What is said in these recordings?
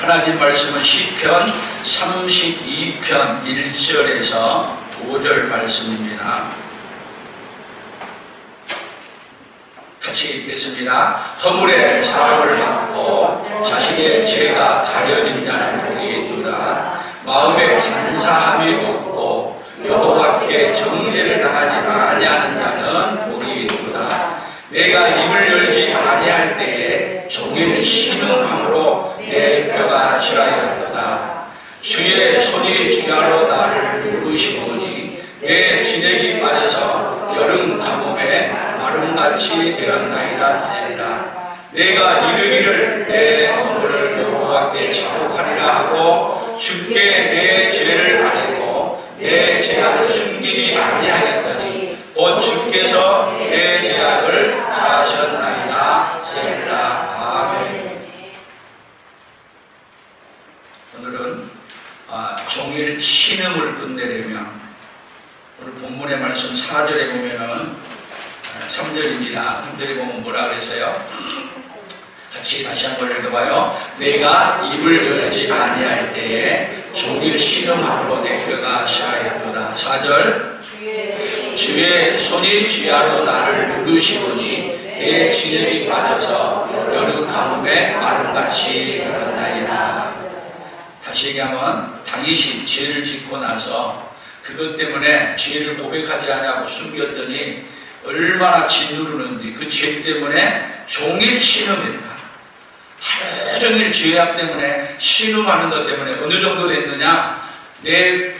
하나님 말씀은 시편 32편 1절에서 5절 말씀입니다. 같이 읽겠습니다. 허물의 사함을 받고 자신의 죄가 가려진 자는 복이 있도다. 마음에 간사함이 없고 여호와께 정죄를 당하지 아니하는 자는 복이 있도다. 내가 입을 열지 아니할 때에 종일 신음함으로 내 뼈가 실하였도다. 주의 손이 주야로 나를 누르시오니 내 진액이 빠져서 여름 가뭄에 마름같이 되었나이다. 셀라. 내가 이르기를 내 허물을 여호와께 자복하리라 하고 주께 내 죄를 아뢰고 내 죄악을 숨기지 아니하였더니 곧 주께서 내 죄악을 사하셨나이다. 셀라. 아멘. 오늘은 종일 신음을 끝내려면 오늘 본문의 말씀 4절에 보면은 3절입니다. 3절에 보면 뭐라 그랬어요? 같이 다시 한번 읽어봐요. 내가 입을 열지 아니할 때에 종일 신음함으로 내 뼈가 실하였도다. 4절 주의 손이 주야로 나를 누르시오니 내 진액이 빠져서 여름 가뭄에 마름같이 되었나이다. 다시 얘기하면 다윗이 죄를 짓고 나서 그것 때문에 죄를 고백하지 않냐고 숨겼더니 얼마나 짓누르는지 그 죄 때문에 종일 신음했다. 하루 종일 죄악 때문에 신음하는 것 때문에 어느 정도 됐느냐, 내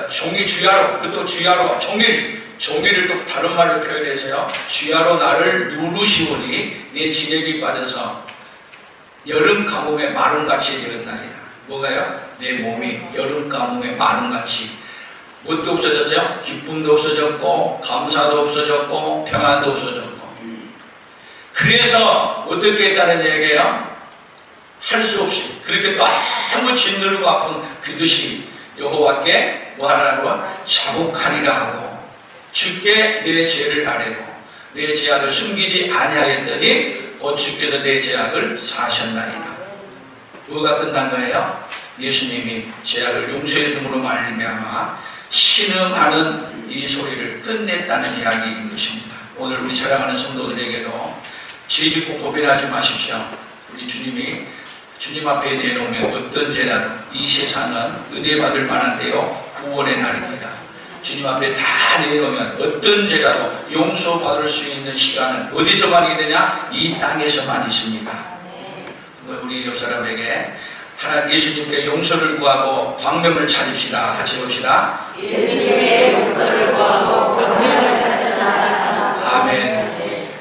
종이 주야로, 그것도 주야로 종이를 또 다른 말로 표현해서요, 주야로 나를 누르시오니 내 진액이 빠져서 여름 가뭄에 마름같이 되었나이다. 뭐가요? 내 몸이 여름 가뭄에 마름같이. 뭣도 없어졌어요? 기쁨도 없어졌고 감사도 없어졌고 평안도 없어졌고. 그래서 어떻게 했다는 얘기예요? 할 수 없이 그렇게 너무 짓누르고 아픈 그것이 여호와께 뭐하라고? 자복하리라 하고 주께 내 죄를 아뢰고 내 죄악을 숨기지 아니하였더니 곧 주께서 내 죄악을 사하셨나이다. 뭐가 끝난 거예요? 예수님이 죄악을 용서해 줌으로 말미암아 신음하는 이 소리를 끝냈다는 이야기인 것입니다. 오늘 우리 사랑하는 성도들에게도 죄 짓고 고민하지 마십시오. 우리 주님이 주님 앞에 내놓으면 어떤 죄라도 이 세상은 은혜 받을 만한데요, 구원의 날입니다. 주님 앞에 다 내놓으면 어떤 죄라도 용서받을 수 있는 시간은 어디서만 있느냐? 이 땅에서만 있습니다. 우리 옆 사람에게 하나님 예수님께 용서를 구하고 광명을 찾읍시다. 같이 봅시다. 예수님께 용서를 구하고 광명을 찾읍시다. 아멘.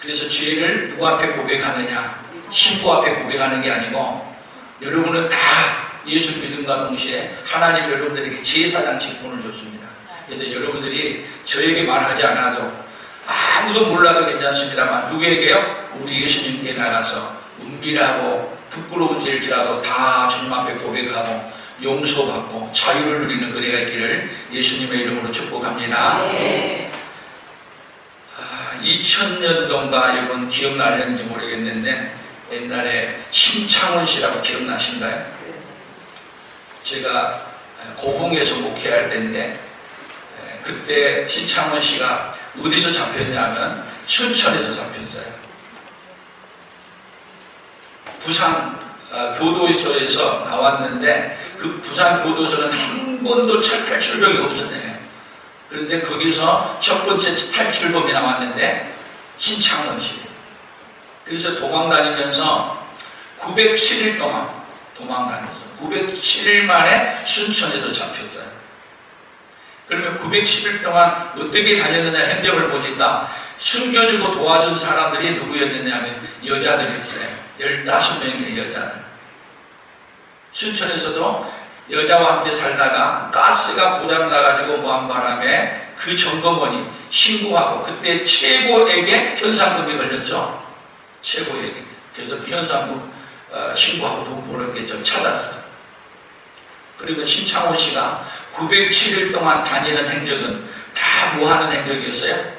그래서 죄를 누구 앞에 고백하느냐? 신부 앞에 고백하는 게 아니고 여러분은 다 예수 믿음과 동시에 하나님 여러분들에게 제사장 직분을 줬습니다. 그래서 여러분들이 저에게 말하지 않아도 아무도 몰라도 괜찮습니다만 누구에게요? 우리 예수님께 나가서 은밀하고 부끄러운 죄를 지라도 다 주님 앞에 고백하고 용서받고 자유를 누리는 그대가 있기를 예수님의 이름으로 축복합니다. 네. 2000년도인가 여러분 기억나는지 모르겠는데 옛날에 심창원 씨라고 기억나신가요? 제가 고봉에서 목회할 때인데 그때 심창원 씨가 어디서 잡혔냐면 춘천에서 잡혔어요. 부산 교도소에서 나왔는데 그 부산 교도소는 한 번도 탈출병이 없었네요. 그런데 거기서 첫 번째 탈출범이 나왔는데 신창원 씨. 그래서 도망다니면서 907일 동안 도망다녔어요. 907일 만에 순천에서 잡혔어요. 그러면 907일 동안 어떻게 다녔느냐 행적을 보니까 숨겨주고 도와준 사람들이 누구였느냐 하면 여자들이었어요. 15명의 여자들. 순천에서도 여자와 함께 살다가 가스가 고장나가지고 뭐한 바람에 그 점검원이 신고하고 그때 최고에게 현상금이 걸렸죠. 최고에게. 그래서 그 현상금 신고하고 돈 벌었겠죠. 찾았어. 그러면 신창원 씨가 907일 동안 다니는 행적은 다 뭐 하는 행적이었어요?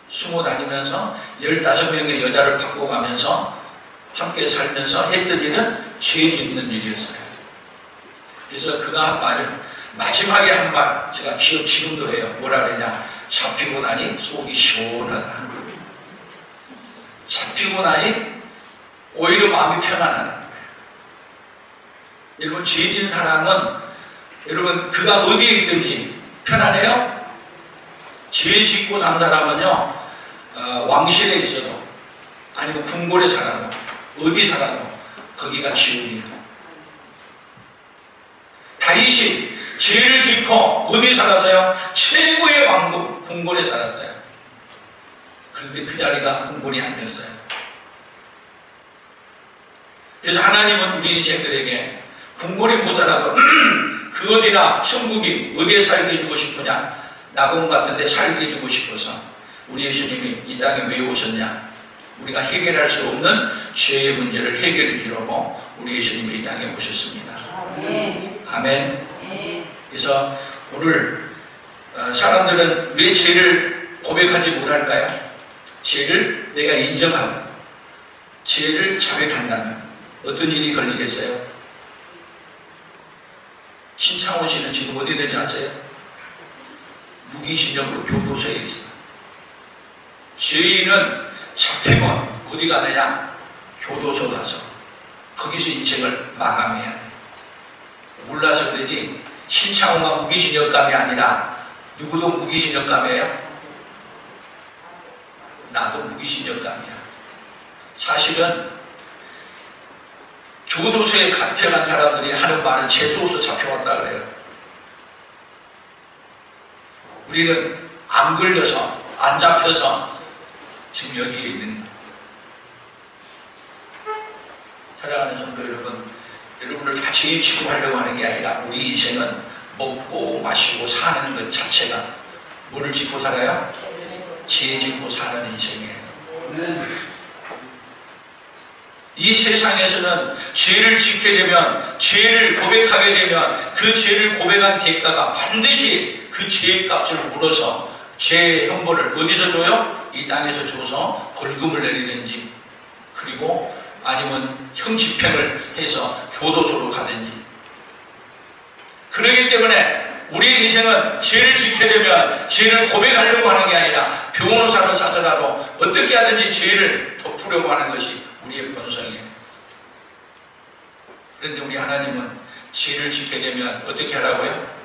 숨어 다니면서 15명의 여자를 바꿔가면서 함께 살면서 했던 일은 죄 짓는 일이었어요. 그래서 그가 한 말은, 마지막에 한 말, 제가 지금도 해요. 뭐라 그러냐? 잡히고 나니 속이 시원하다. 잡히고 나니 오히려 마음이 평안하다는 거예요. 여러분, 죄 지은 사람은, 여러분, 그가 어디에 있든지 편안해요? 죄 짓고 산 사람은요, 왕실에 있어도, 아니면 궁궐에 살아도, 어디 살아도, 거기가 지옥이에요. 다윗이 죄를 짓고 어디 살았어요? 최고의 왕국, 궁궐에 살았어요. 그런데 그 자리가 궁궐이 아니었어요. 그래서 하나님은 우리 인생들에게 궁궐이 모자라도 그 어디나 천국이 어디에 살게 해주고 싶으냐? 낙원 같은 데 살게 해주고 싶어서 우리 예수님이 이 땅에 왜 오셨냐? 우리가 해결할 수 없는 죄의 문제를 해결해 주려고 우리 예수님이 이 땅에 오셨습니다. 아멘. 그래서 오늘 사람들은 왜 죄를 고백하지 못할까요? 죄를 내가 인정하고 죄를 자백한다면 어떤 일이 걸리겠어요? 신창원 씨는 지금 어디 있는지 아세요? 무기징역으로 교도소에 있어요. 죄인은 잡히면 어디 가느냐? 교도소 가서 거기서 인생을 마감해야 돼. 몰라서 그러지 신창호가 무기징역감이 아니라 누구도 무기징역감이에요? 나도 무기징역감이야. 사실은 교도소에 잡혀간 사람들이 하는 말은 재수없어 잡혀왔다 그래요. 우리는 안 걸려서 안 잡혀서 지금 여기에 있는 거예요. 사랑하는 성도 여러분, 여러분을 다 죄인 취급하려고 하는 게 아니라 우리 인생은 먹고 마시고 사는 것 자체가 뭐를 짓고 살아요? 죄 짓고 사는 인생이에요. 이 세상에서는 죄를 짓게 되면, 죄를 고백하게 되면 그 죄를 고백한 대가가 반드시 그 죄의 값을 물어서 죄의 형벌을 어디서 줘요? 이 땅에서 줘서 벌금을 내리든지, 그리고 아니면 형집행을 해서 교도소로 가든지. 그렇기 때문에 우리의 인생은 죄를 짓게 되면 죄를 고백하려고 하는 게 아니라 변호사를 사서라도 어떻게 하든지 죄를 덮으려고 하는 것이 우리의 본성이에요. 그런데 우리 하나님은 죄를 짓게 되면 어떻게 하라고요?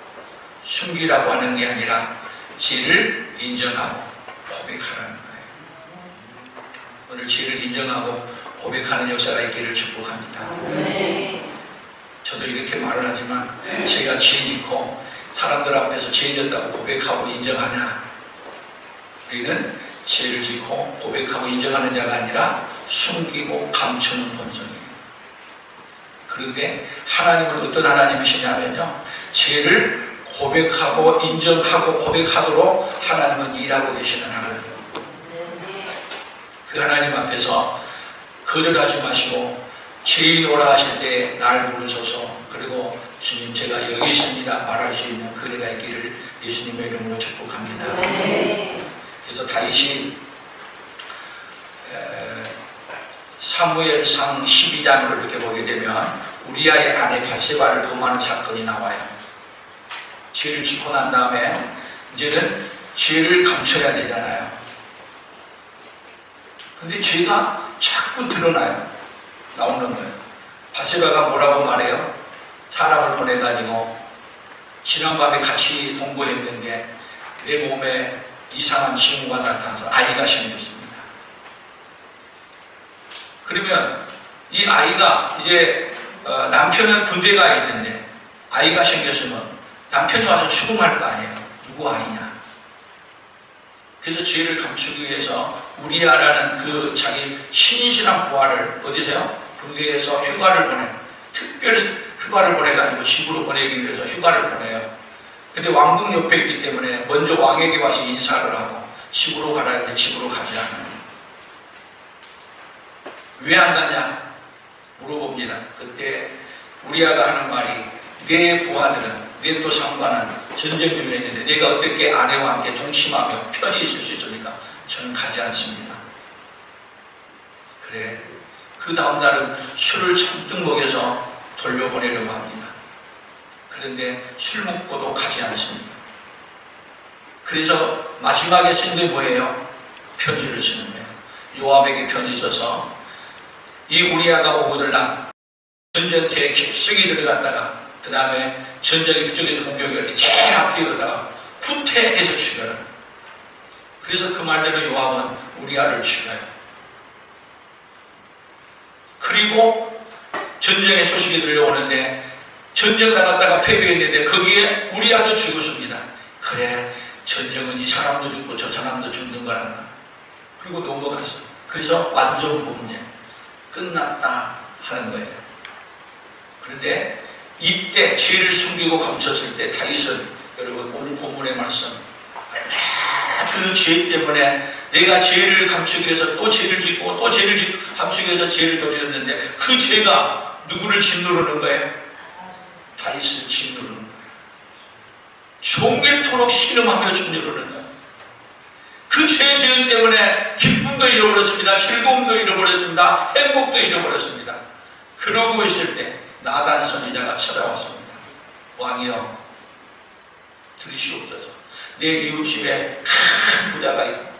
숨기라고 하는 게 아니라 죄를 인정하고 고백하라는 거예요. 오늘 죄를 인정하고 고백하는 역사가 있기를 축복합니다. 저도 이렇게 말을 하지만 제가 죄 짓고 사람들 앞에서 죄 짓다고 고백하고 인정하냐? 우리는 죄를 짓고 고백하고 인정하는 자가 아니라 숨기고 감추는 본성이에요. 그런데 하나님은 어떤 하나님이시냐면요, 죄를 고백하고 인정하고 고백하도록 하나님은 일하고 계시는 하나님이에요. 그 하나님 앞에서 거절하지 마시고 죄인 오라 하실 때 날 부르셔서, 그리고 주님 제가 여기 있습니다 말할 수 있는 그대가 있기를 예수님의 이름으로 축복합니다. 그래서 다윗이 사무엘상 12장으로 이렇게 보게 되면 우리아의 아내 바세바를 범하는 사건이 나와요. 죄를 짓고 난 다음에 이제는 죄를 감춰야 되잖아요. 근데 죄가 자꾸 드러나요. 나오는 거예요. 바세바가 뭐라고 말해요? 사람을 보내가지고 지난밤에 같이 동거했는데 내 몸에 이상한 징후가 나타나서 아이가 생겼습니다. 그러면 이 아이가 이제 남편은 군대 가 있는데 아이가 생겼으면 남편이 와서 추궁할 거 아니에요. 누구 아이냐? 그래서 죄를 감추기 위해서 우리아라는 그 자기 신실한 부하를 어디서요? 군대에서 휴가를 보내. 특별히 휴가를 보내가지고 집으로 보내기 위해서 휴가를 보내요. 근데 왕궁 옆에 있기 때문에 먼저 왕에게 와서 인사를 하고 집으로 가라 했는데 집으로 가지 않아요. 왜 안 가냐? 물어봅니다. 그때 우리아가 하는 말이, 내 부하들은, 내 또 상관은 전쟁 중에 있는데 내가 어떻게 아내와 함께 동침하며 편히 있을 수 있습니까? 저는 가지 않습니다. 그래, 그 다음날은 술을 잔뜩 먹여서 돌려보내려고 합니다. 그런데 술 먹고도 가지 않습니다. 그래서 마지막에 쓴 게 뭐예요? 편지를 쓰는 거예요. 요압에게 편지 써서 이 우리아가 오고들랑 전쟁터에 깊숙이 들어갔다가 그 다음에 전쟁이 그쪽에서 공격이 올 때 제일 앞뒤에 가다가 후퇴해서 죽여라. 그래서 그 말대로 요압은 우리아를 죽여요. 그리고 전쟁의 소식이 들려오는데 전쟁 나갔다가 패배했는데 거기에 우리아도 죽었습니다. 그래, 전쟁은 이 사람도 죽고 저 사람도 죽는 거란다. 그리고 넘어갔어. 그래서 완전 범죄 끝났다 하는 거예요. 그런데 이때 죄를 숨기고 감췄을 때 다윗은, 여러분 오늘 본문의 말씀, 그 죄 때문에 내가 죄를 감추기 위해서 또 죄를 짓고 또 죄를 감추기 위해서 죄를 더 지었는데 그 죄가 누구를 짓누르는 거예요? 다윗을 짓누르는 거예요. 종일토록 신음하며 짓누르는 거예요. 그 죄 지은 때문에 기쁨도 잃어버렸습니다. 즐거움도 잃어버렸습니다. 행복도 잃어버렸습니다. 그러고 있을 때 나단 선지자가 찾아왔습니다. 왕이여, 들으시옵소서. 내 이웃집에 큰 부자가 있고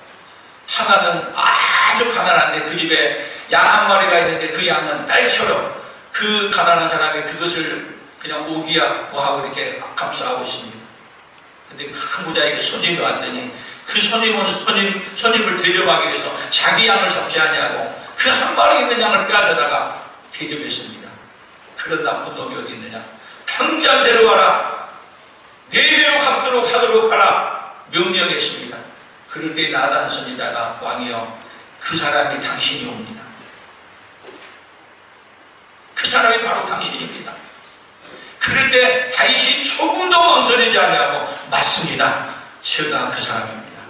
하나는 아주 가난한데 그 집에 양 한 마리가 있는데 그 양은 딸처럼 그 가난한 사람이 그것을 그냥 오기야 뭐 하고 이렇게 감싸하고 있습니다. 근데 큰 부자에게 손님이 왔더니 그 손님을 대접하기 위해서 자기 양을 잡지 아니하고 그 한 마리 있는 양을 빼앗아다가 대접했습니다. 그런 나쁜 놈이 어디 있느냐? 당장 데려와라. 4배로 갚도록 하도록 하라. 명령했습니다. 그럴 때 나단 선지자가 왕이여, 그 사람이 당신이 옵니다. 그 사람이 바로 당신입니다. 그럴 때 다윗이 조금도 망설이지 아니하고 맞습니다. 제가 그 사람입니다.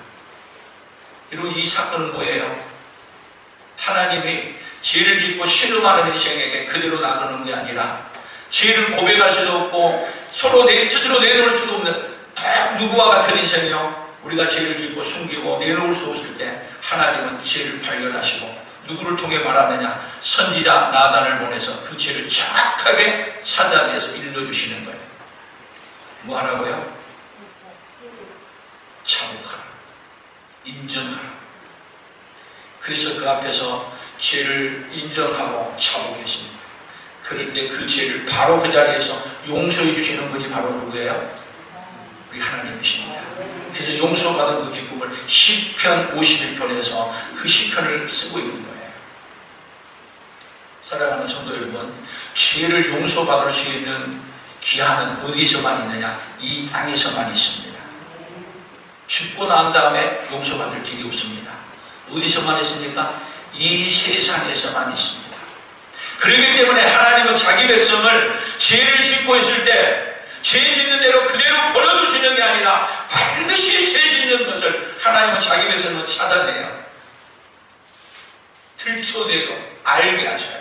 여러분, 이 사건은 뭐예요? 하나님이 죄를 짓고 신음하는 인생에게 그대로 나누는 게 아니라 죄를 고백할 수도 없고 서로 스스로 내놓을 수도 없는 딱 누구와 같은 인생이요. 우리가 죄를 짓고 숨기고 내놓을 수 없을 때 하나님은 죄를 발견하시고 누구를 통해 말하느냐? 선지자 나단을 보내서 그 죄를 정확하게 찾아내서 일러주시는 거예요. 뭐 하라고요? 자복하라. 인정하라. 그래서 그 앞에서 죄를 인정하고 자복했습니다. 그럴 때 그 죄를 바로 그 자리에서 용서해 주시는 분이 바로 누구예요? 우리 하나님이십니다. 그래서 용서받은 그 기쁨을 시편 51편에서 그 시편을 쓰고 있는 거예요. 사랑하는 성도 여러분, 죄를 용서받을 수 있는 기한은 어디서만 있느냐? 이 땅에서만 있습니다. 죽고 난 다음에 용서받을 길이 없습니다. 어디서만 있습니까? 이 세상에서만 있습니다. 그렇기 때문에 하나님은 자기 백성을 죄를 짓고 있을 때 죄 짓는 대로 그대로 버려두시는 게 아니라 반드시 죄 짓는 것을 하나님은 자기 백성을 찾아내요. 들춰내고 알게 하셔요.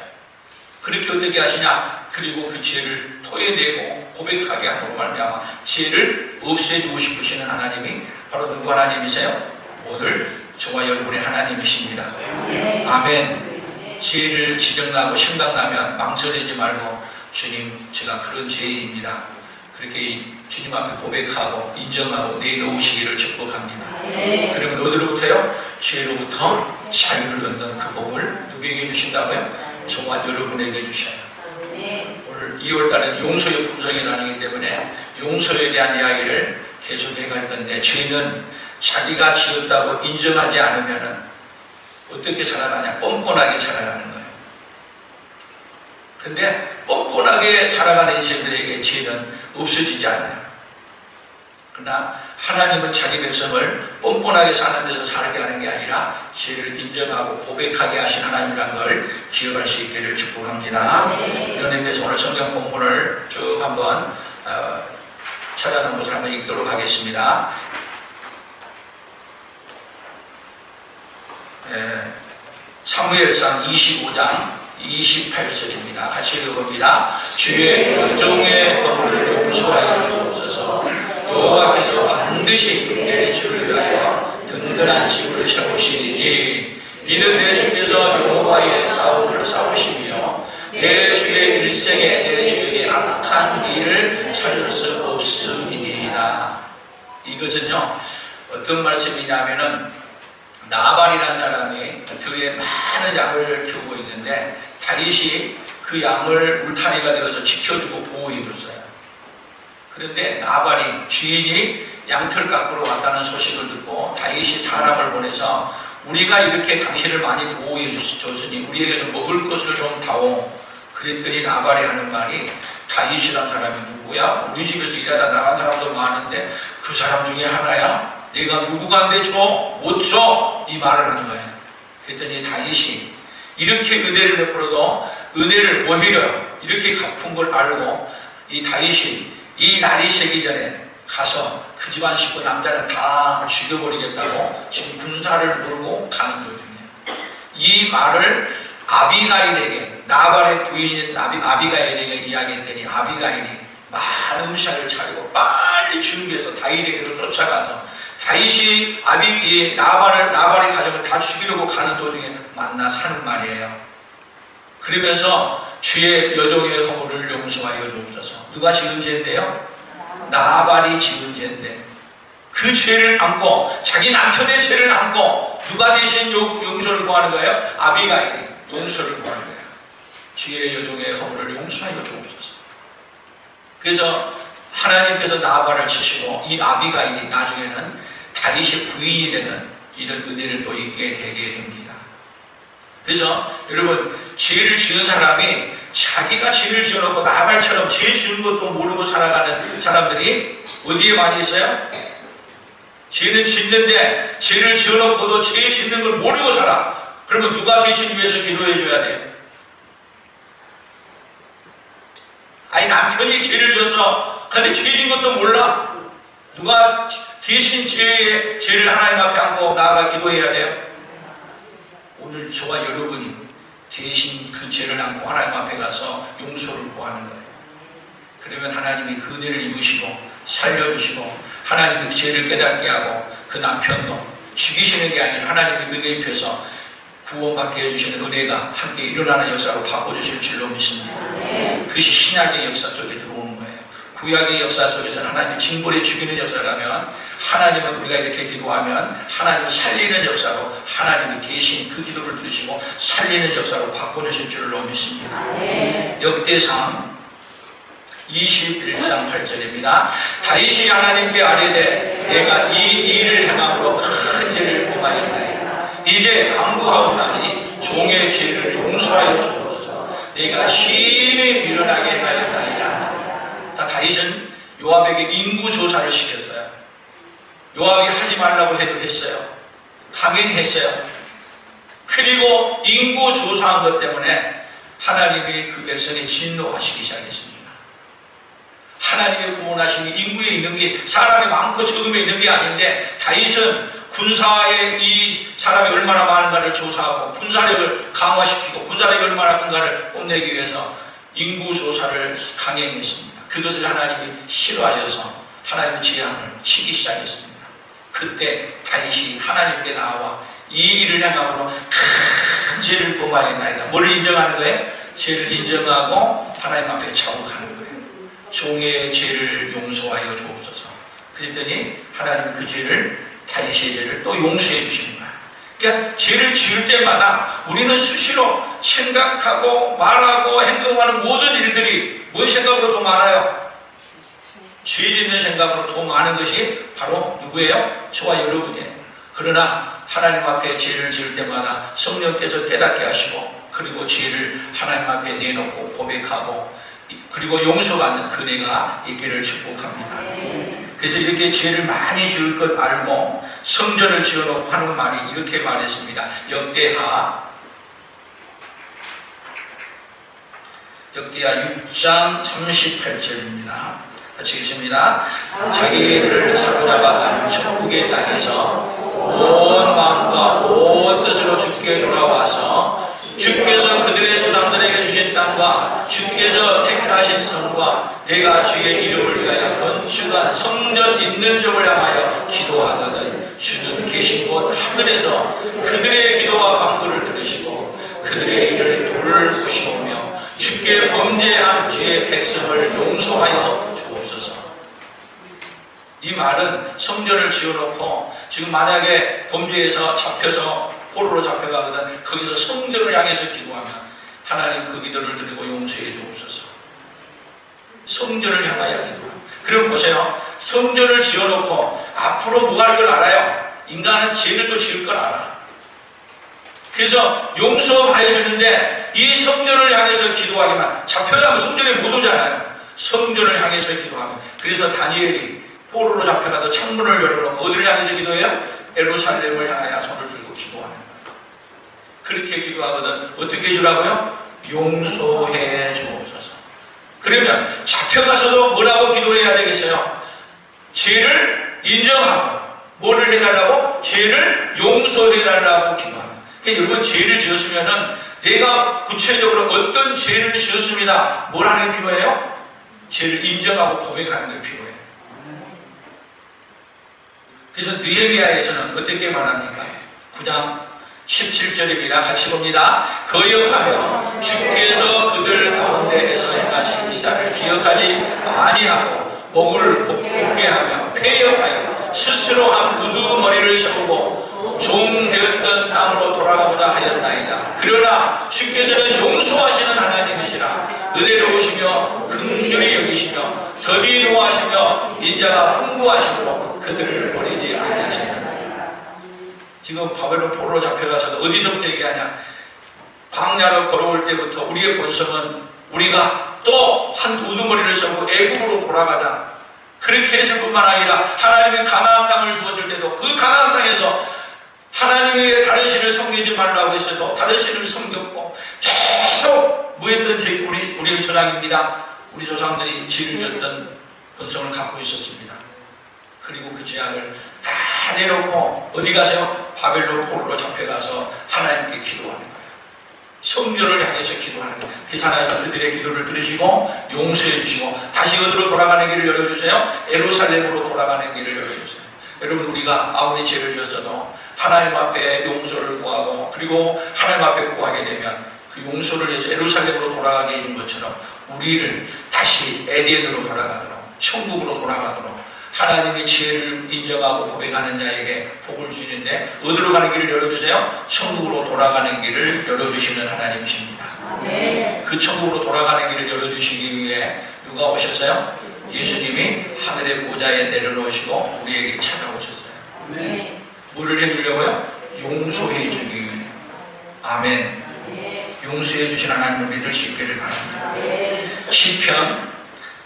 그렇게 어떻게 하시냐? 그리고 그 죄를 토해내고 고백하게 함으로 말미암아 죄를 없애주고 싶으시는 하나님이 바로 누구 하나님이세요? 오늘 저와 여러분의 하나님이십니다. 아멘. 죄를 지적나고 생각나면 망설이지 말고 주님, 제가 그런 죄인입니다. 그렇게 주님 앞에 고백하고 인정하고 내놓으시기를 축복합니다. 그러면 어디로부터요? 죄로부터 자유를 얻는 그 복을 누구에게 주신다고요? 저와 여러분에게 주셔요. 오늘 2월달은 용서의 품성이 나누기 때문에 용서에 대한 이야기를 계속해 갈 건데, 죄는 자기가 지었다고 인정하지 않으면 어떻게 살아가냐? 뻔뻔하게 살아가는 거예요. 근데 뻔뻔하게 살아가는 인생들에게 죄는 없어지지 않아요. 그러나 하나님은 자기 백성을 뻔뻔하게 사는 데서 살게 하는 게 아니라 죄를 인정하고 고백하게 하신 하나님이라는 걸 기억할 수 있기를 축복합니다. 이런 의미에서 오늘 성경 본문을 쭉 한번 찾아놓은 것을 한번 읽도록 하겠습니다. 사무엘상 25장 28절입니다. 같이 읽어봅니다. 주의 영종의 법을 용서하여 주옵소서. 여호와께서 반드시 내 주를 위하여 든든한 집을 세우시리니 이는 내 주께서 여호와의 싸움을 싸우시니 내 주의 일생에 내 주에게 악한 일을 찾을 수 없음이니이다. 이것은요 어떤 말씀이냐면은 나발이라는 사람이 들에 많은 양을 키우고 있는데 다윗이 그 양을 울타리가 되어서 지켜주고 보호해줬어요. 그런데 나발이 주인이 양털 깎으러 왔다는 소식을 듣고 다윗이 사람을 보내서 우리가 이렇게 당신을 많이 보호해 줬으니 우리에게는 먹을 것을 좀 다오. 그랬더니 나발이 하는 말이 다윗이라는 사람이 누구야? 우리 집에서 일하다 나간 사람도 많은데 그 사람 중에 하나야? 내가 누구간데 줘? 못 줘? 이 말을 하는 거예요. 그랬더니 다윗이 이렇게 은혜를 베풀어도 은혜를 오히려 이렇게 갚은 걸 알고 이 다윗이 이 날이 새기 전에 가서 그 집안 식구 남자는 다 죽여버리겠다고 지금 군사를 몰고 가는 도중이에요. 이 말을 아비가일에게 나발의 부인인 아비가일에게 이야기했더니 아비가일이 많은 음식을 차리고 빨리 준비해서 다윗에게로 쫓아가서 다윗이 나발의 가정을 다 죽이려고 가는 도중에 만나서 하는 말이에요. 그러면서 주의 여종의 허물을 용서하여 주옵소서. 누가 지은 죄인데요? 나발이 지은 죄인데 그 죄를 안고 자기 남편의 죄를 안고 누가 대신 용서를 구하는 거예요? 아비가일이 용서를 구하는 거예요. 주의 여종의 허물을 용서하여 주옵소서. 그래서 하나님께서 나발을 치시고 이 아비가일이 나중에는 다윗의 부인이 되는 이런 은혜를 또 있게 되게 됩니다. 그래서 여러분 죄를 지은 사람이 자기가 죄를 지어놓고 나발처럼 죄 지은 것도 모르고 살아가는 사람들이 어디에 많이 있어요? 죄는 짓는데 죄를 지어놓고도 죄 짓는 걸 모르고 살아. 그러면 누가 대신 위해서 기도해 줘야 돼요? 아니 남편이 죄를 졌어. 근데 죄 진 것도 몰라. 누가 대신 죄를 하나님 앞에 안고 나아가 기도해야 돼요? 오늘 저와 여러분이 대신 그 죄를 안고 하나님 앞에 가서 용서를 구하는 거예요. 그러면 하나님이 그 은혜를 입으시고 살려주시고 하나님이 그 죄를 깨닫게 하고 그 남편도 죽이시는 게 아니라 하나님의 은혜 입혀서 구원받게 해주시는 은혜가 함께 일어나는 역사로 바꿔주실 줄로 믿습니다. 그것이 신약의 역사 쪽에 들어오는 거예요. 구약의 역사 속에서는 하나님이 징벌에 죽이는 역사라면 하나님은 우리가 이렇게 기도하면 하나님은 살리는 역사로 하나님이 대신 그 기도를 들으시고 살리는 역사로 바꿔주실 줄로 믿습니다. 역대상 21장 8절입니다. 다윗이 하나님께 아뢰되 내가 이 일을 행함으로 큰 죄를 범하였나이다. 이제 간구하옵나니 종의 죄를 용서하여 주옵소서. 내가 심히 미련하게 하였나이다. 자, 다윗은 요압에게 인구 조사를 시켰어요. 요압이 하지 말라고 해도 했어요. 강행했어요. 그리고 인구 조사한 것 때문에 하나님이 그 백성에 진노하시기 시작했습니다. 하나님의 구원하심이 인구에 있는 게 사람이 많고 적음에 있는 게 아닌데 다윗은 군사에 이 사람이 얼마나 많은가를 조사하고 군사력을 강화시키고 군사력이 얼마나 큰가를 뽐내기 위해서 인구 조사를 강행했습니다. 그것을 하나님이 싫어하셔서 하나님의 재앙을 치기 시작했습니다. 그때 다윗이 하나님께 나와 이 일을 행함으로 큰 죄를 범하였나이다. 뭐를 인정하는 거예요? 죄를 인정하고 하나님 앞에 자복하는 거예요. 종의 죄를 용서하여 주옵소서. 그랬더니 하나님은 그 죄를 다윗의 죄를 또 용서해 주시는 거예요. 그러니까 죄를 지을 때마다 우리는 수시로 생각하고 말하고 행동하는 모든 일들이 뭔 생각으로 더 많아요? 죄 짓는 생각으로 더 많은 것이 바로 누구예요? 저와 여러분이에요. 그러나 하나님 앞에 죄를 지을 때마다 성령께서 깨닫게 하시고 그리고 죄를 하나님 앞에 내놓고 고백하고 그리고 용서받는 그네가 있기를 축복합니다. 그래서 이렇게 죄를 많이 지을 것 알고 성전을 지어놓고 하는 말이 이렇게 말했습니다. 역대하 6장 38절입니다. 같이 읽습니다. 자기들을 사로잡아 간 천국의 땅에서 온 마음과 온 뜻으로 주께 돌아와서 주께서 그들의 조상들에게 주신 땅과 주께서 택하신 성과 내가 주의 이름을 위하여 건축한 성전 있는 점을 향하여 기도하거든 주는 계신 곳 하늘에서 그들의 기도와 간구를 들으시고 그들의 일을 돌보시오며 아버지의 백성을 용서하여 주옵소서. 이 말은 성전을 지어놓고 지금 만약에 범죄에서 잡혀서 포로로 잡혀가거든 거기서 성전을 향해서 기도하면 하나님 그 기도를 드리고 용서해 주옵소서. 성전을 향하여 기도합니다. 그럼 보세요. 성전을 지어놓고 앞으로 뭐 할 걸 알아요. 인간은 죄를 또 지을 걸 알아. 그래서 용서하여 주는데 이 성전을 향해서 기도하기만 잡혀가면 성전에 못 오잖아요. 성전을 향해서 기도하면. 그래서 다니엘이 포로로 잡혀가도 창문을 열어놓고 어디를 향해서 기도해요? 예루살렘을 향하여 손을 들고 기도하는 거예요. 그렇게 기도하거든 어떻게 해주라고요? 용서해 주옵소서. 그러면 잡혀가서도 뭐라고 기도해야 되겠어요? 죄를 인정하고 뭐를 해달라고? 죄를 용서해달라고 기도합니다. 그러니까 여러분 죄를 지었으면은 내가 구체적으로 어떤 죄를 지었습니다. 뭘 하는 게 필요해요? 죄를 인정하고 고백하는 게 필요해요. 그래서 느헤미야에서는 어떻게 말합니까? 9장 17절입니다. 같이 봅니다. 거역하며 주께서 그들 가운데에서 행하신 기사를 기억하지 아니하고 목을 곱게 하며 패역하여 스스로 한 우두머리를 세우고 종 되었던 땅으로 돌아가고자 하였나이다. 그러나 주께서는 용서하시는 하나님이시라. 은혜로우시며 긍휼히 여기시며 더디 노하시며 인자가 풍부하시고 그들을 버리지 아니하시나이다. 지금 바벨론 포로로 잡혀가서도 어디서부터 얘기하냐? 광야로 걸어올 때부터 우리의 본성은 우리가 또 한 우두머리를 세우고 애굽으로 돌아가자. 그렇게 했을 뿐만 아니라 하나님이 가나안 땅을 주었을 때도 그 가나안 땅에서 하나님의 다른 신을 섬기지 말라고 했어도 다른 신을 섬겼고 계속 무했던 우리의 조상입니다. 우리 조상들이 죄를 지었던 본성을 갖고 있었습니다. 그리고 그 죄악을 다 내놓고 어디 가세요? 바벨론 포로로 잡혀가서 하나님께 기도하는 거예요. 성전을 향해서 기도하는 거예요. 그래서 하나님 그들의 기도를 들으시고 용서해 주시고 다시 어디로 돌아가는 길을 열어주세요? 예루살렘으로 돌아가는 길을 열어주세요. 여러분 우리가 아무리 죄를 지었어도 하나님 앞에 용서를 구하고 그리고 하나님 앞에 구하게 되면 그 용서를 해서 예루살렘으로 돌아가게 해준 것처럼 우리를 다시 에덴으로 돌아가도록 천국으로 돌아가도록 하나님의 죄를 인정하고 고백하는 자에게 복을 주시는데 어디로 가는 길을 열어주세요? 천국으로 돌아가는 길을 열어주시는 하나님이십니다. 네. 그 천국으로 돌아가는 길을 열어주시기 위해 누가 오셨어요? 예수님이 하늘의 보좌에 내려놓으시고 우리에게 찾아오셨어요. 네. 뭐를 해주려고요? 용서해 주기 위해. 아멘. 네. 용서해 주신 하나님을 믿을 수 있기를 바랍니다. 네. 시편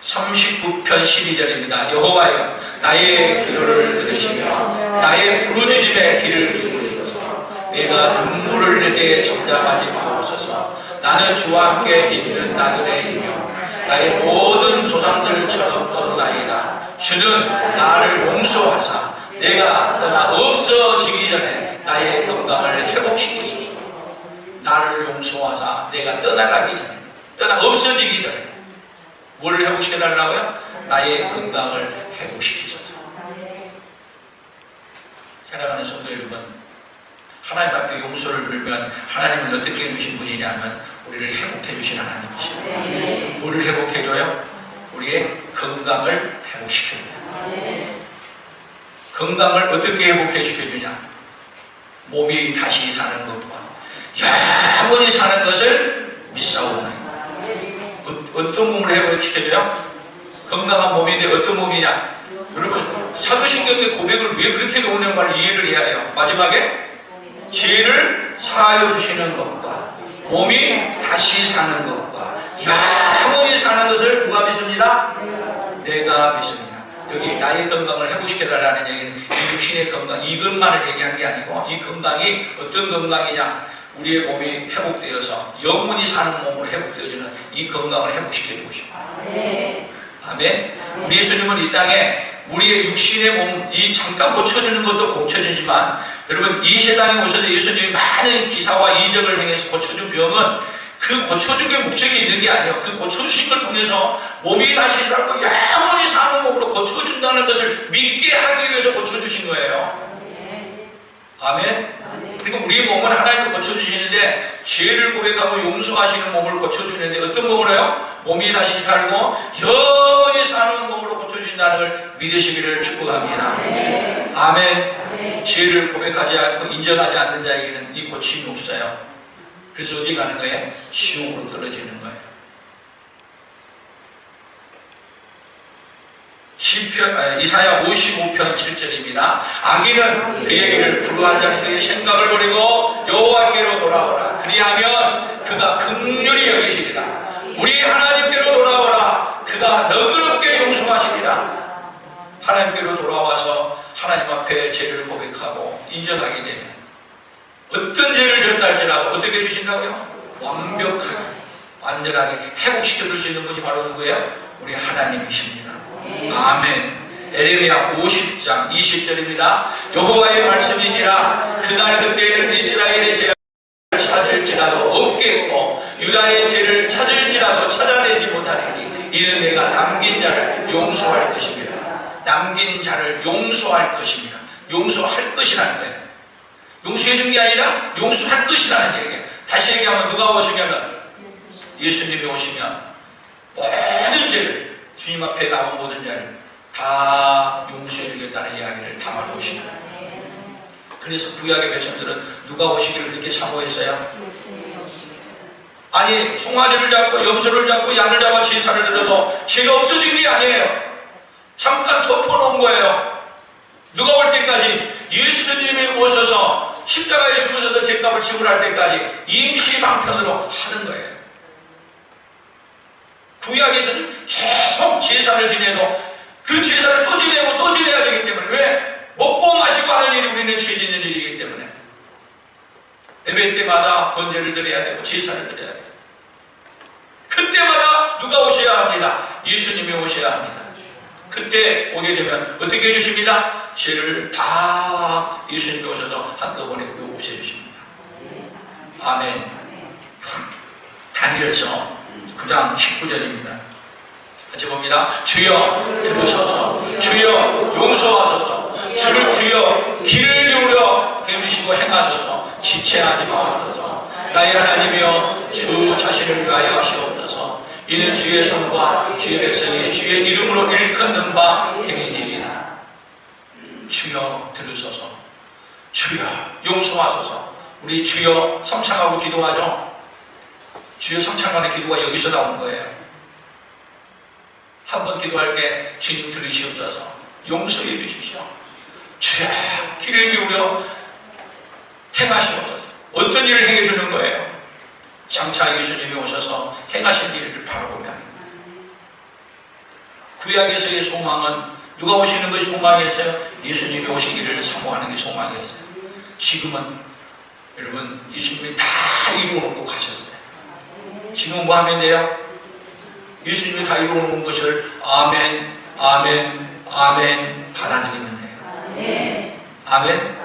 39편 12절입니다. 여호와여 나의 기도를 들으시며 나의 부르짖음에 귀를 기울이소서. 내가 눈물을 내게 잠잠하지 마옵소서. 나는 주와 함께 있는 나그네이며 나의 모든 조상들처럼 떠나이다. 주는 나를 용서하사 내가 떠나 없어지기 전에 나의 건강을 회복시키소서. 나를 용서하사 내가 떠나가기 전에 떠나 없어지기 전에 뭘 회복시켜달라고요? 나의 건강을 회복시키소서. 사랑하는 성도 여러분, 하나님 앞에 용서를 빌면 하나님은 어떻게 해주신 분이냐면 우리를 회복해주신 하나님이십니다. 뭐를 회복해줘요? 우리의 건강을 회복시켜줘요. 건강을 어떻게 회복시켜주냐? 몸이 다시 사는 것과 영원히 사는 것을 믿사오나이다. 어떤 몸을 회복시켜줘요? 건강한 몸인데 어떤 몸이냐? 여러분 사도신경의 고백을 왜 그렇게 놓는 걸 이해를 해야 해요. 마지막에 죄를 사하여 주시는 것과 몸이 다시 사는 것과 영원히 사는 것을 누가 믿습니다? 내가 믿습니다. 여기 나의 건강을 회복시켜달라는 얘기는 이 육신의 건강 이것만을 얘기한 게 아니고 이 건강이 어떤 건강이냐? 우리의 몸이 회복되어서 영원히 사는 몸으로 회복되어지는 이 건강을 회복시켜주고 싶어요. 아멘. 우리 예수님은 이 땅에 우리의 육신의 몸, 이 잠깐 고쳐주는 것도 고쳐주지만 여러분 이 세상에 오셔서 예수님이 많은 기사와 이적을 행해서 고쳐준 병은 그 고쳐준 게 목적이 있는 게 아니에요. 그 고쳐주신 걸 통해서 몸이 다시 살고 영원히 사는 몸으로 고쳐준다는 것을 믿게 하기 위해서 고쳐주신 거예요. 아멘. 그러니까 우리 몸은 하나님이 고쳐주시는데 죄를 고백하고 용서하시는 몸을 고쳐주는데 어떤 몸으로 해요? 몸이 다시 살고 영원히 사는 몸으로 고쳐준다는 걸 믿으시기를 축복합니다. 아멘. 죄를 고백하지 않고 인정하지 않는 자에게는 이 고침이 없어요. 그래서 어디 가는 거예요? 지옥으로 떨어지는 거예요. 이사야 55편 7절입니다. 악인은 그의 길을 불우한 자는 그의 생각을 버리고 여호와께로 돌아오라. 그리하면 그가 긍휼히 여기시리라. 우리 하나님께로 돌아오라. 그가 너그럽게 용서하시리라. 하나님께로 돌아와서 하나님 앞에 죄를 고백하고 인정하게 되면 어떤 죄를 졌다 할지라도 어떻게 해주신다고요? 완벽하게 완전하게 회복시켜줄 수 있는 분이 바로 누구예요? 우리 하나님이십니다. 아멘. 에레미야 50장 20절입니다. 여호와의 말씀이니라. 그날 그때에는 이스라엘의 죄를 찾을지라도 없겠고 유다의 죄를 찾을지라도 찾아내지 못하리니 이는 내가 남긴 자를 용서할 것입니다. 남긴 자를 용서할 것입니다. 용서할 것이라는 거예요. 용서해 준 게 아니라 용서할 것이라는 얘기예요. 다시 얘기하면 누가 오시냐면 예수님이 오시면 모든 죄를 주님 앞에 나온 모든 자를 다 용서해 주겠다는 이야기를 담아 오십니다. 그래서 구약의 백성들은 누가 오시기를 그렇게 사모했어요? 아니 송아지를 잡고 염소를 잡고 양을 잡아 제사를 드려도 죄가 없어진 게 아니에요. 잠깐 덮어놓은 거예요. 누가 올 때까지 예수님이 오셔서 십자가에 죽으셔서 죄값을 지불할 때까지 임시 방편으로 하는 거예요. 구약에서는 계속 제사를 지내도 그 제사를 또 지내고 또 지내야 되기 때문에 왜? 먹고 마시고 하는 일이 우리는 죄 짓는 일이기 때문에 예배 때마다 번제를 드려야 되고 제사를 드려야 돼요. 그때마다 누가 오셔야 합니다. 예수님이 오셔야 합니다. 그때 오게 되면 어떻게 해주십니다? 죄를 다 예수님이 오셔서 한꺼번에 없애주십니다. 아멘. 다니엘서 9장 19절입니다. 같이 봅니다. 주여 들으셔서 주여 용서하소서 주여 길을 기울이시고 행하소서 지체하지 마소서 나의 하나님이여 주 자신을 위하여 하시옵소서 이는 주의 성과 주의 백성이 주의 이름으로 일컫는 바 행이니이다. 주여 들으소서 주여 용서하소서. 우리 주여 성창하고 기도하죠. 주여 성창하는 기도가 여기서 나온 거예요. 한 번 기도할 때 주님 들으시옵소서 용서해 주십시오. 주여 길을 기울여 행하시옵소서. 어떤 일을 행해 주는 거예요? 장차 예수님이 오셔서 행하신 일을 바라보며 구약에서의 소망은 누가 오시는 것이 소망이었어요? 예수님이 오시기를 사모하는 게 소망이었어요. 지금은 여러분 예수님이 다 이루어놓고 가셨어요. 지금 뭐 하면 돼요? 예수님이 다 이루어놓은 것을 아멘 아멘 아멘 받아들이면 돼요. 아멘.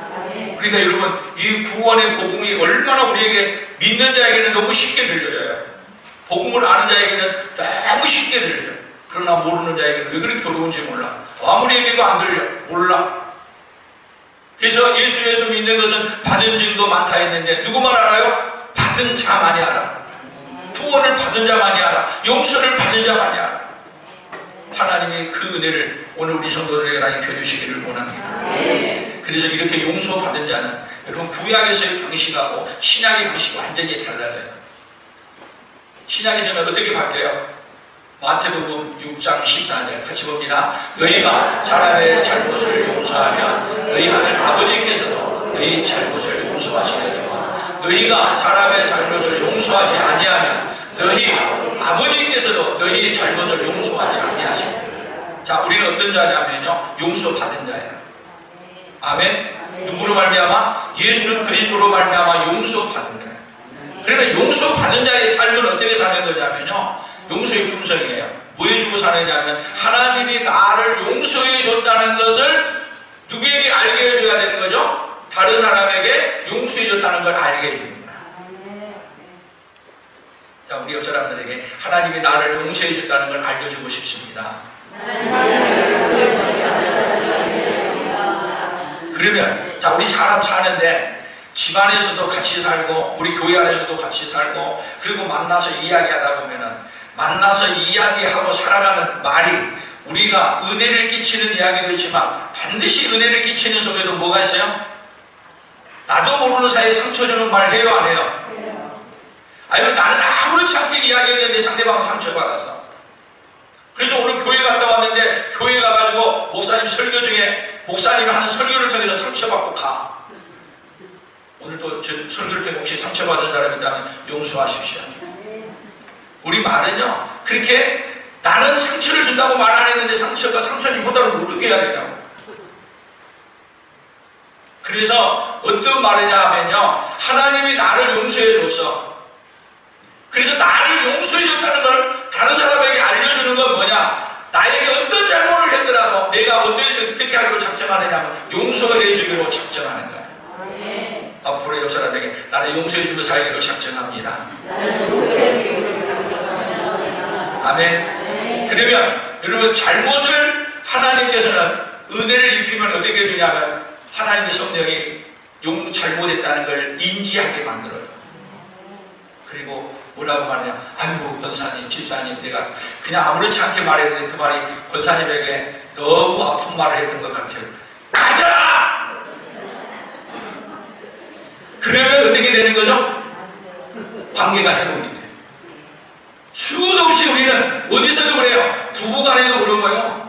그러니까 여러분 이 구원의 복음이 얼마나 우리에게 믿는 자에게는 너무 쉽게 들려져요. 복음을 아는 자에게는 너무 쉽게 들려져요. 그러나 모르는 자에게는 왜 그렇게 어려운지 몰라. 아무리 얘기해도 안 들려. 몰라. 그래서 예수에서 믿는 것은 받은 증거 많다 했는데 누구만 알아요? 받은 자만이 알아. 구원을 받은 자만이 알아. 용서를 받은 자만이 알아. 하나님이 그 은혜를 오늘 우리 성도들에게 다 입혀주시기를 원합니다. 그래서 이렇게 용서받은 자는 여러분 구약에서의 방식하고 신약의 방식이 완전히 달라져요. 신약에서는 어떻게 바뀌어요? 마태복음 6장 14절 같이 봅니다. 너희가 사람의 잘못을 용서하면 너희 하늘 아버지께서도 너희 잘못을 용서하시느니라. 너희가 사람의 잘못을 용서하지 아니하면 너희 아버지께서도 너희 잘못을 용서하지 아니하시느니라. 자, 우리는 어떤 자냐면요 용서받은 자예요. 아멘. 누구로 말미암아? 예수 그리스도로 말미암아 용서받은 자예요. 그러면 용서받은 자의 삶은 어떻게 사는 거냐면요 용서의 품성이에요. 뭐 해주고 사느냐면 하나님이 나를 용서해 줬다는 것을 누구에게 알게 해줘야 되는 거죠? 다른 사람에게 용서해 줬다는 걸 알게 해주는 거예요. 자, 우리 옆 사람들에게 하나님이 나를 용서해 줬다는 걸 알려주고 싶습니다. 그러면 자, 우리 사람 사는데 집안에서도 같이 살고 우리 교회 안에서도 같이 살고 그리고 만나서 이야기하다 보면은 만나서 이야기하고 살아가는 말이 우리가 은혜를 끼치는 이야기도 있지만 반드시 은혜를 끼치는 속에도 뭐가 있어요? 나도 모르는 사이에 상처 주는 말 해요 안 해요? 아니면 나는 아무렇지 않게 이야기했는데 상대방은 상처받아서. 그래서 오늘 교회 갔다 왔는데 교회 가가지고 목사님 설교 중에 목사님이 하는 설교를 통해서 상처받고 가. 오늘 또 설교를 통해 혹시 상처받은 사람이 있다면 용서하십시오. 우리 말은요 그렇게 나는 상처를 준다고 말 안 했는데 상처를 입었다면 어떻게 해야 되냐고. 그래서 어떤 말이냐 하면요 하나님이 나를 용서해 줬어. 그래서 나를 용서해 줬다는 걸 다른 사람에게 알려주는 건 뭐냐, 나에게 어떤 잘못을 했더라도 내가 어떻게 하기로 작정하느냐면 용서해 주기로 작정하는 거야. 앞으로 옆 사람에게 나를 용서해 주며 살기로 작정합니다. 아멘. 그러면 여러분 잘못을 하나님께서는 은혜를 입히면 어떻게 되냐면 하나님의 성령이 잘못했다는 걸 인지하게 만들어요. 그리고 뭐라고 말하냐, 아이고 권사님 집사님 내가 그냥 아무렇지 않게 말했는데 그 말이 권사님에게 너무 아픈 말을 했던 것 같아요. 가자! 그러면 어떻게 되는 거죠? 관계가 회복이 돼요. 수도 없이 우리는 어디서도 그래요. 부부간에도 그러고요.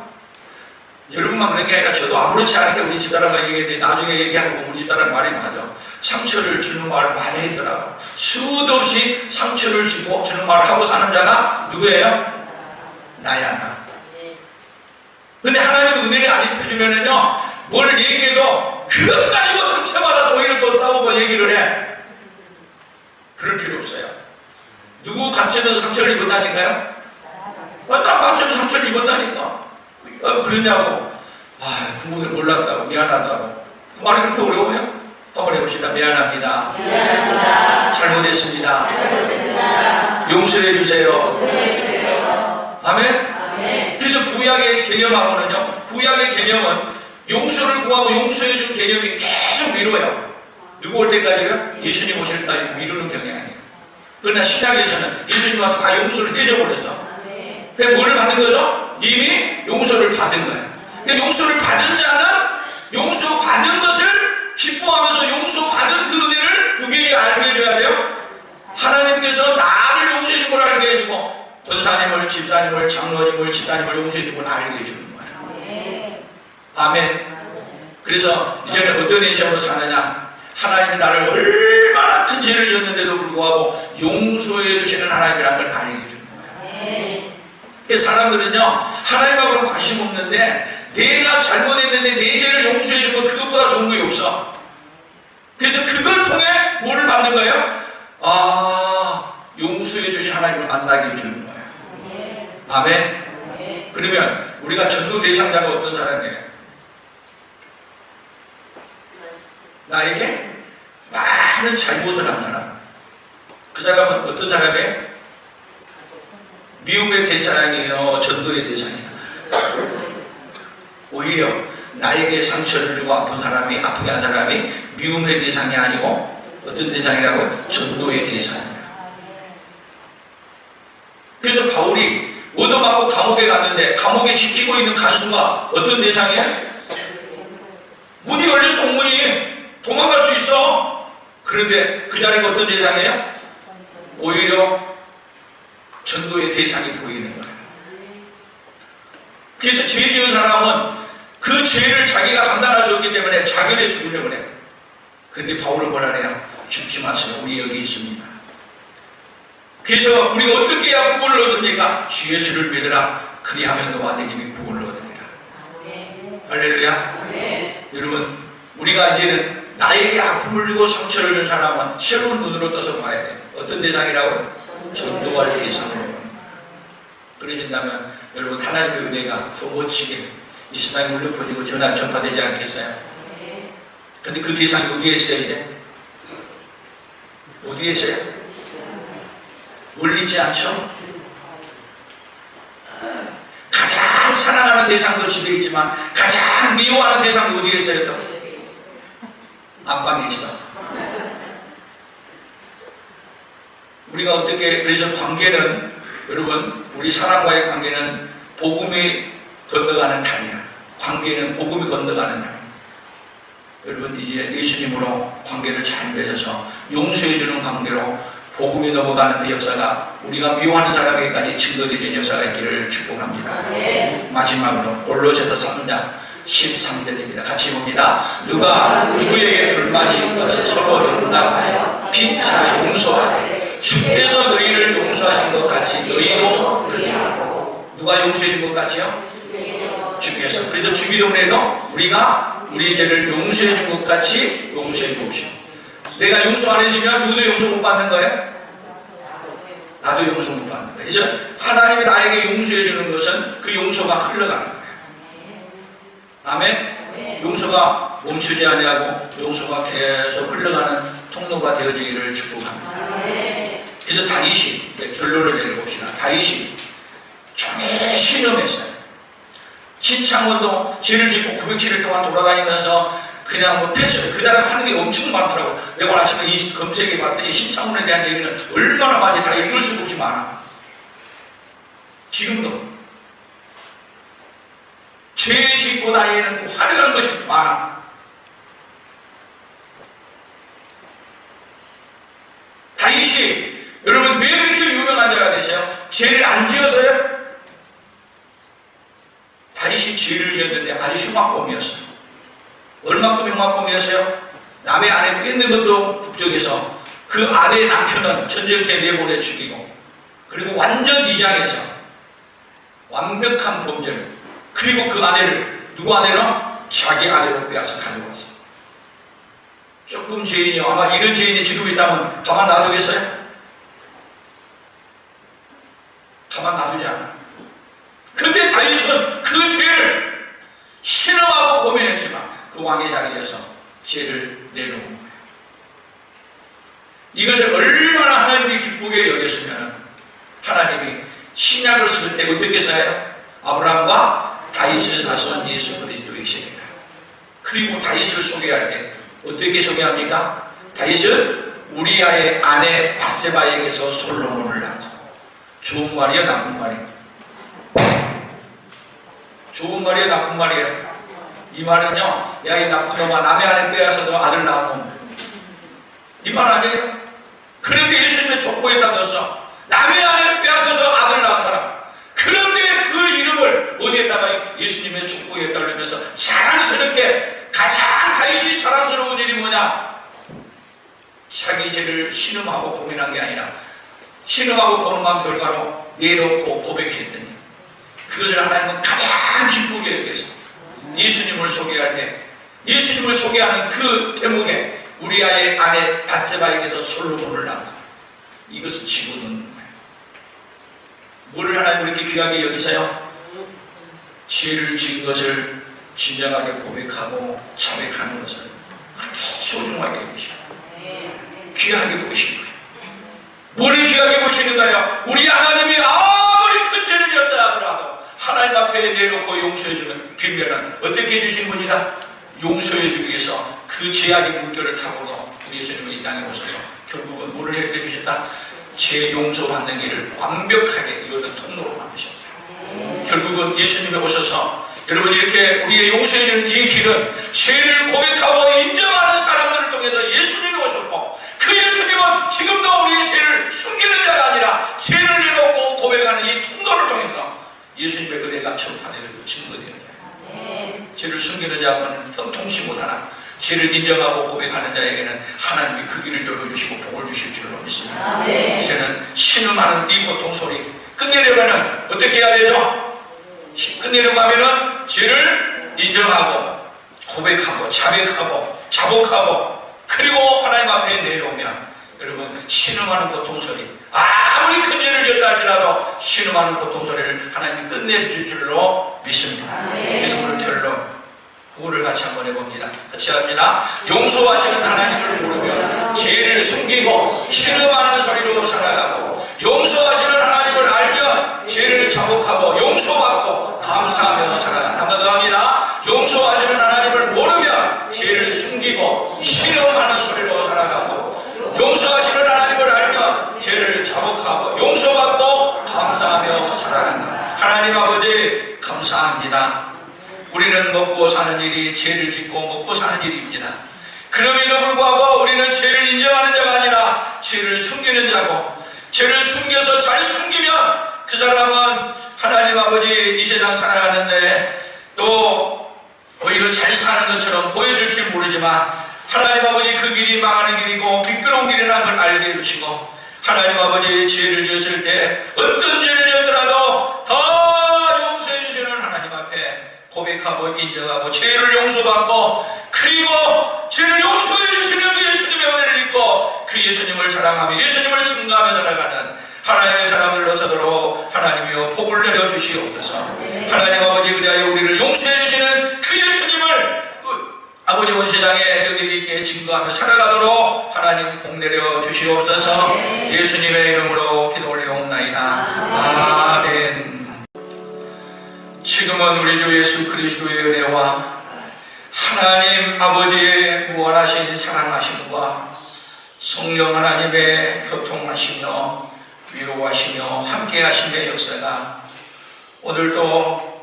여러분만 그런 게 아니라 저도 아무렇지 않게 우리 집사람과 얘기했는데 나중에 얘기하고 우리 집사람 말이 맞아. 상처를 주는 말을 많이 했더라고. 수도 없이 상처를 주고 주는 말을 하고 사는 자가 누구예요? 나야 나. 근데 하나님의 은혜를 안 입혀주면은요 뭘 얘기해도 그것 가지고 상처받아서 오히려 또 싸우고 얘기를 해. 그럴 필요 없어요. 누구 갇혀서 상처를 입었다니까요? 나 갇혀서 상처를 입었다니까. 그러냐고. 부모들 몰랐다고 미안하다고. 그 말이 그렇게 어려워요? 한번 해봅시다. 미안합니다. 미안합니다. 잘못했습니다. 용서해 주세요. 아멘? 아멘. 그래서 구약의 개념하고는요, 구약의 개념은 용서를 구하고 용서해 준 개념이 계속 미뤄요. 누구 올 때까지요? 예수님 오실 때까지 미루는 경향이에요. 그러나 신약에서는 예수님 와서 다 용서를 해줘버렸어. 그게 뭘 받은 거죠? 이미 용서를 받은 거예요. 그러니까 용서를 받은 자는 용서받은 것을 기뻐하면서 용서받은 그 은혜를 누구에게 알게 해줘야 돼요? 하나님께서 나를 용서해 준 걸 알게 해주고 권사님을, 집사님을, 장로님을, 집사님을 용서해 준 걸 알게 해주는 거예요. 아멘. 그래서 이제는 어떤 인생으로 사느냐, 하나님이 나를 얼마나 큰 죄를 졌는데도 불구하고 용서해 주시는 하나님이라는 걸 알게 해주는 거예요. 그래서 사람들은요 하나님하고는 관심 없는데 내가 잘못했는데 내 죄를 용서해 주면 그것보다 좋은 게 없어. 그래서 그걸 통해 뭐를 받는 거예요? 용서해 주신 하나님을 만나게 해주는 거예요. 아멘. 그러면 우리가 전도 대상자가 어떤 사람이에요? 나에게 많은 잘못을 한 사람. 그 사람은 어떤 사람이에요? 미움의 대상이에요? 전도의 대상이에요? 오히려 나에게 상처를 주고 아픈 사람이, 아프게 한 사람이 미움의 대상이 아니고 어떤 대상이라고? 전도의 대상이에요. 그래서 바울이 얻어맞고 감옥에 갔는데 감옥에 지키고 있는 간수가 어떤 대상이에요? 문이 열려서 옥문이 도망갈 수 있어. 그런데 그 자리가 어떤 대상이에요? 오히려 전도의 대상이 보이는 거예요. 그래서 죄 지은 사람은 그 죄를 자기가 감당할 수 없기 때문에 자결해 죽으려고 해요. 그런데 바울은 뭐라 해요? 죽지 마세요. 우리 여기 있습니다. 그래서 우리가 어떻게 해야 구원을 얻습니까? 주 예수를 믿으라. 그리하면 너와 내 집이 구원을 얻으리라. 할렐루야. 여러분, 우리가 이제는 나에게 아픔을 주고 상처를 준 사람은 새로운 눈으로 떠서 봐야 돼요. 어떤 대상이라고? 전도할 대상으로. 그러신다면 여러분 하나님의 은혜가 더 멋지게 이 세상에 울려 퍼지고 전파되지 않겠어요? 근데 그 대상이 어디에 있어요 이제? 어디에 있어요? 멀리 있지 않죠? 가장 사랑하는 대상도 집에 있지만 가장 미워하는 대상도 어디에 있어요? 또? 안방에 있어. 우리가 어떻게, 그래서 관계는, 여러분, 우리 사람과의 관계는 복음이 건너가는 단이야. 관계는 복음이 건너가는 단. 여러분, 이제 예수님으로 관계를 잘 맺어서 용서해주는 관계로 복음이 넘어가는 그 역사가 우리가 미워하는 사람에게까지 증거되는 역사가 있기를 축복합니다. 마지막으로 골로새서 3장 13절입니다. 같이 봅니다. 누가 누구에게 불만이 있거든 서로 용납하여 피차 용서하되 주께서 너희를 용서하신 것 같이 너희도 그리하고. 누가 용서해 준 것 같이요? 주께서. 그래서 주기도문에도 우리가 우리 죄를 용서해 준 것 같이 용서해 주옵시오. 내가 용서 안 해주면 누구도 용서 못 받는 거예요? 나도 용서 못 받는 거예요. 그래서 하나님이 나에게 용서해 주는 것은 그 용서가 흘러가는 거예요. 아멘? 용서가 멈추지 아니하고 용서가 계속 흘러가는 통로가 되어지기를 축복합니다. 그래서 다윗이, 결론을 내려봅시다. 다윗이 종일 신음했어요. 신창원도 죄를 짓고 907일 동안 돌아다니면서 그냥 뭐 패션, 그 사람 하는 게 엄청 많더라고. 내가 오늘 아침에 이 검색해 봤더니 신창원에 대한 얘기는 얼마나 많이 다 읽을 수도 없이 많아. 지금도 죄 짓고 다니는 그 화려한 것이 많아. 다윗이, 여러분 왜 이렇게 유명한 자가 되세요? 죄를 안 지어서요? 다윗이 죄를 지었는데 아주 흉악범이었어요. 얼마큼 흉악범이었어요? 남의 아내 뺏는 것도 북쪽에서 그 아내의 남편은 전쟁터에 내보내 죽이고, 그리고 완전 이장해서 완벽한 범죄를, 그리고 그 아내를 누구 아내로? 자기 아내로 빼앗아 가져갔어요. 조금 죄인이요. 아마 이런 죄인이 지금 있다면 가만 놔두겠어요? 가만 놔두지 않아. 근데 다윗은 그 죄를 신음하고 고민했지만 그 왕의 자리에서 죄를 내놓은 거예요. 이것을 얼마나 하나님이 기쁘게 여겼으면 하나님이 신약을 쓸 때 어떻게 써요? 아브라함과 다윗의 자손 예수 그리스도의 시대다. 그리고 다윗을 소개할 때 어떻게 소개합니까? 다윗은 우리아의 아내 밧세바에게서 솔로몬을 낳고. 좋은 말이야, 나쁜 말이야? 좋은 말이야, 나쁜 말이야? 이 말은요, 야, 이 나쁜 놈아, 남의 아내 빼앗아서 아들 낳은 놈. 이 말 아니에요? 그런데 예수님의 족보에다 넣었어. 남의 아내 빼앗아서 아들 낳은 사람. 그런데 그 이름을 어디에다가 예수님의 족보에다 넣으면서 자랑스럽게, 가장 다윗이 자랑스러운 일이 뭐냐? 자기 죄를 신음하고 고민한 게 아니라 신음하고 고민한 결과로 내놓고 고백했더니 그것을 하나님은 가장 기쁘게 여겨서 예수님을 소개할 때, 예수님을 소개하는 그 대목에 우리아의 아내 밧세바에게서 솔로몬을 낳고 이것을 집어넣는 거예요. 뭘 하나님 이렇게 귀하게 여기세요? 죄를 지은 것을 진정하게 고백하고 자백하는 것을 소중하게 여기셔. 귀하게 보시는 거예요. 뭘 귀하게 보시는 거예요? 우리 하나님이 아무리 큰 죄를 지었다 하더라도 하나님 앞에 내놓고 용서해주는 빈면은 어떻게 해주신 분이다? 용서해주기 위해서 그 죄악의 물결을 타고도 우리 예수님은 이 땅에 오셔서 결국은 뭐를 해주셨다? 죄 용서받는 길을 완벽하게 이어는 통로로 만드셨다. 결국은 예수님이 오셔서 여러분 이렇게 우리의 용서해주는 이 길은 죄를 고백하고 인정하는 사람들을 통해서 예수님이 오셨고, 그 예수님은 지금도 우리의 죄를 숨기는 자가 아니라 죄를 내놓고 고백하는 이 통로를 통해서 예수님의 은혜가 전파되어지고 증거되어져요. 죄를 숨기는 자는 형통치 못하나 죄를 인정하고 고백하는 자에게는 하나님이 그 길을 열어주시고 복을 주실 줄로 믿습니다. 이제는 신음하는 이 고통 소리 끝내려면 어떻게 해야 되죠? 끝내려고 하면은 죄를 인정하고 고백하고 자백하고 자복하고 그리고 하나님 앞에 내려오면 여러분 신음하는 고통 소리, 아무리 큰 죄를 지었다 할지라도 신음하는 고통 소리를 하나님이 끝내주실 줄로 믿습니다. 그래서 오늘 결론 구호를 같이 한번 해봅니다. 같이 합니다. 용서하시는 하나님을 모르면 죄를 숨기고 신음하는 소리로 살아가고, 용서하시는 하나님을 알면 죄를 자복하고 용서받고 감사하며 살아간다. 한 번 더 합니다. 용서하시는 하나님을 모르면 죄를 숨기고 신음하는 소리로 살아가고, 용서하시는 하나님을 알면 죄를 하나님 아버지 감사합니다. 우리는 먹고 사는 일이 죄를 짓고 먹고 사는 일입니다. 그럼에도 불구하고 우리는 죄를 인정하는 자가 아니라 죄를 숨기는 자고, 죄를 숨겨서 잘 숨기면 그 사람은 하나님 아버지 이 세상 살아가는데 또 오히려 잘 사는 것처럼 보여줄지 모르지만 하나님 아버지 그 길이 망하는 길이고 미끄러운 길이라는 걸 알게 해주시고, 하나님 아버지 죄를 지었을 때 어떤 죄를 지었더라도 다 용서해 주시는 하나님 앞에 고백하고 인정하고 죄를 용서받고, 그리고 죄를 용서해 주시는 그 예수님의 은혜를 믿고 그 예수님을 자랑하며 예수님을 증거하며 살아가는 하나님의 사람들로 서도록 하나님이여 복을 내려 주시옵소서. 하나님 아버지 그리하여 우리를 용서해 주시는 그 예수님을 아버지 온 세상에 여기 있게 증거하며 살아가도록 하나님 복 내려 주시옵소서. 예수님의 이름으로 기도 올려옵나이다. 아멘. 지금은 우리 주 예수 그리스도의 은혜와 하나님 아버지의 무한하신 사랑하심과 성령 하나님의 교통하시며 위로하시며 함께하심의 역사가 오늘도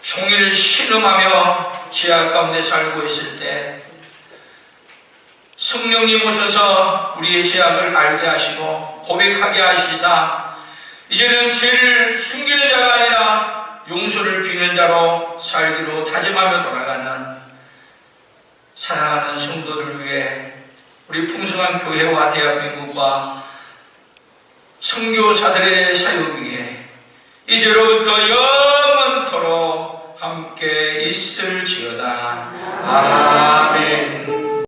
종일 신음하며 지하 가운데 살고 있을 때 성령님 오셔서 우리의 죄악을 알게 하시고 고백하게 하시사 이제는 죄를 숨기는 자가 아니라 용서를 비는 자로 살기로 다짐하며 돌아가는 사랑하는 성도들 위해 우리 풍성한 교회와 대한민국과 선교사들의 사역 위에 이제로부터 영원토록 함께 있을지어다. 아멘.